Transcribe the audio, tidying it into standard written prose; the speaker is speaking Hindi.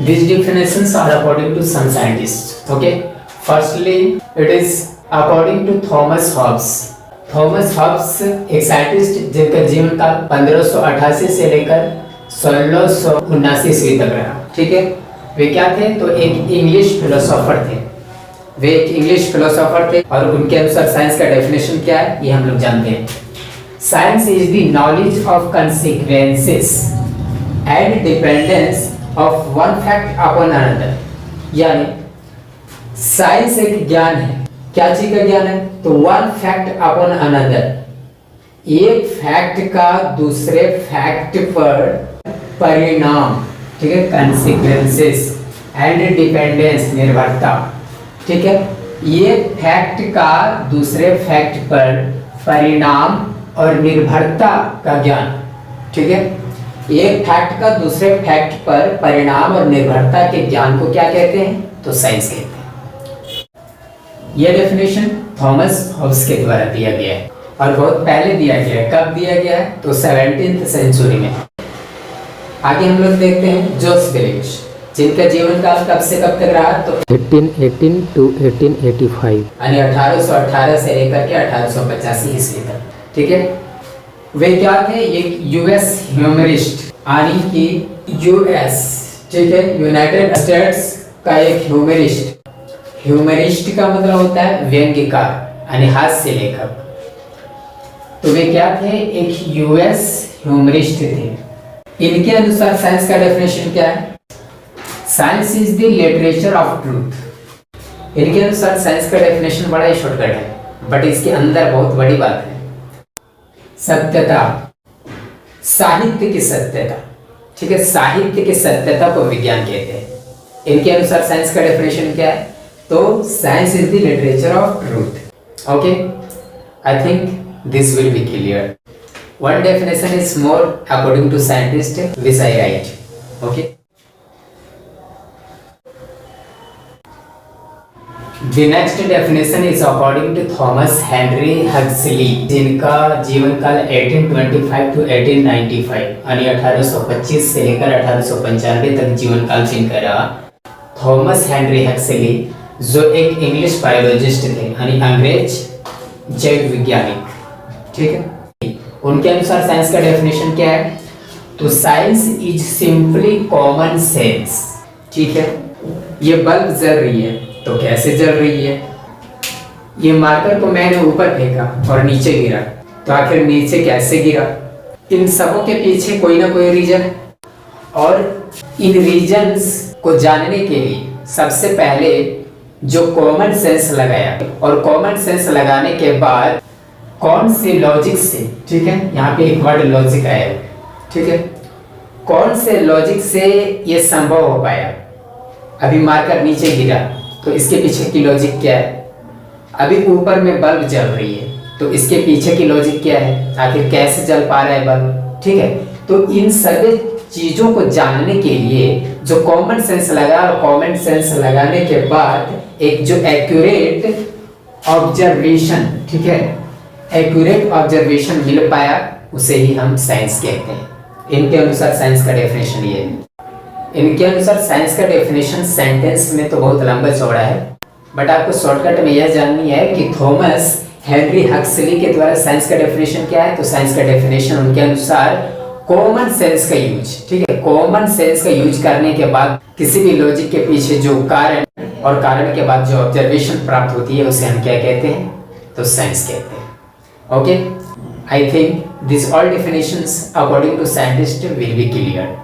These definitions are according to some scientists. Okay. Firstly, it is according to Thomas Hobbes. Thomas Hobbes एक साइंटिस्ट जिनका जीवन काल 1588 से लेकर 1679 ईस्वी तक रहा। ठीक है, वे क्या थे? तो एक इंग्लिश फिलोसोफर थे। वे एक इंग्लिश फिलोसोफर थे और उनके अनुसार साइंस का डेफिनेशन क्या है ये हम लोग जानते हैं। Science is the knowledge of consequences and dependence of one fact upon another. यानी साइंस एक ज्ञान है। क्या चीज का ज्ञान है? तो वन फैक्ट अपॉन अनदर, एक फैक्ट का दूसरे फैक्ट पर परिणाम। ठीक है, कंसिक्वेंसेस एंड डिपेंडेंस, निर्भरता। ठीक है, ये फैक्ट का दूसरे फैक्ट पर परिणाम और निर्भरता का ज्ञान। ठीक है, एक फैक्ट का दूसरे फैक्ट पर परिणाम और निर्भरता के ज्ञान को क्या कहते हैं? तो साइंस कहते हैं। यह डेफिनेशन थॉमस हॉब्स के द्वारा दिया गया है और बहुत पहले दिया गया है। कब दिया गया है? तो 17th सेंचुरी में। आगे हम लोग देखते हैं जोसेफ बेलिश, जिनका जीवन काल कब से कब तक रहा? तो 1818 to 1885, यानी 1818 से लेकर के 1885 ईस्वी तक। ठीक है, वे क्या थे? एक यूएस ह्यूमरिस्ट, यानी कि यूएस, ठीक है, यूनाइटेड स्टेट्स का एक ह्यूमरिस्ट। ह्यूमरिस्ट का मतलब होता है व्यंग्यकार, यानी हास्य लेखक। तो वे क्या थे? एक यूएस ह्यूमरिस्ट थे। इनके अनुसार साइंस का डेफिनेशन क्या है? Science is the literature of truth. इनके अनुसार साइंस का डेफिनेशन बड़ा ही शॉर्टकट है, बट इसके अंदर बहुत बड़ी बात है। सत्यता, साहित्य की सत्यता। ठीक है, साहित्य की सत्यता को विज्ञान कहते हैं। इनके अनुसार साइंस का डेफिनेशन क्या है? तो science is the literature of truth. Okay, I think this will be clear. One definition is more according to scientist which I write. Okay, The next definition is according to Thomas Henry Huxley, जिनका जीवन काल 1825 to 1895 यानी 1825 से लेकर 1895 तक जीवन काल जिनका रहा। थॉमस हेनरी हक्सली, जो एक इंग्लिश बायोलॉजिस्ट थे, यानी अंग्रेज जैव वैज्ञानिक। ठीक है, उनके अनुसार साइंस का डेफिनेशन क्या है? तो science is simply common sense. ठीक है, ये बल्ब जल रही है तो कैसे जल रही है? ये मार्कर को मैंने ऊपर फेंका और नीचे गिरा, तो आखिर नीचे कैसे गिरा? इन सबों के पीछे कोई ना कोई रीजन है और इन रीजंस को जानने के लिए सबसे पहले जो कॉमन सेंस लगाया और कॉमन सेंस लगाने के बाद कौन से लॉजिक से, ठीक है, यहाँ पे एक वर्ड लॉजिक आया है। ठीक है, कौन से लॉजिक से ये संभव हो पाया? अभी मार्कर नीचे गिरा तो इसके पीछे की लॉजिक क्या है? अभी ऊपर में बल्ब जल रही है तो इसके पीछे की लॉजिक क्या है? आखिर कैसे जल पा रहा है बल्ब? ठीक है, तो इन सभी चीजों को जानने के लिए जो कॉमन सेंस लगा और कॉमन सेंस लगाने के बाद एक जो एक्यूरेट ऑब्जर्वेशन, ठीक है, एक्यूरेट ऑब्जर्वेशन मिल पाया, उसे ही हम साइंस कहते हैं। इनके अनुसार साइंस का डेफिनेशन ये है। इनके अनुसार साइंस का डेफिनेशन सेंटेंस में तो बहुत लंबा चौड़ा है, बट आपको शॉर्टकट में यह जाननी है कि थॉमस हेनरी हक्सली के द्वारा साइंस का डेफिनेशन क्या है। तो साइंस का डेफिनेशन उनके अनुसार कॉमन सेंस का यूज, ठीक है, कॉमन सेंस का यूज करने के बाद किसी भी लॉजिक के पीछे जो कारण और कारण के बाद जो ऑब्जर्वेशन प्राप्त होती है उसे हम क्या कहते हैं? तो साइंस कहते हैं। Okay, I think this all definitions according to scientist will be clear.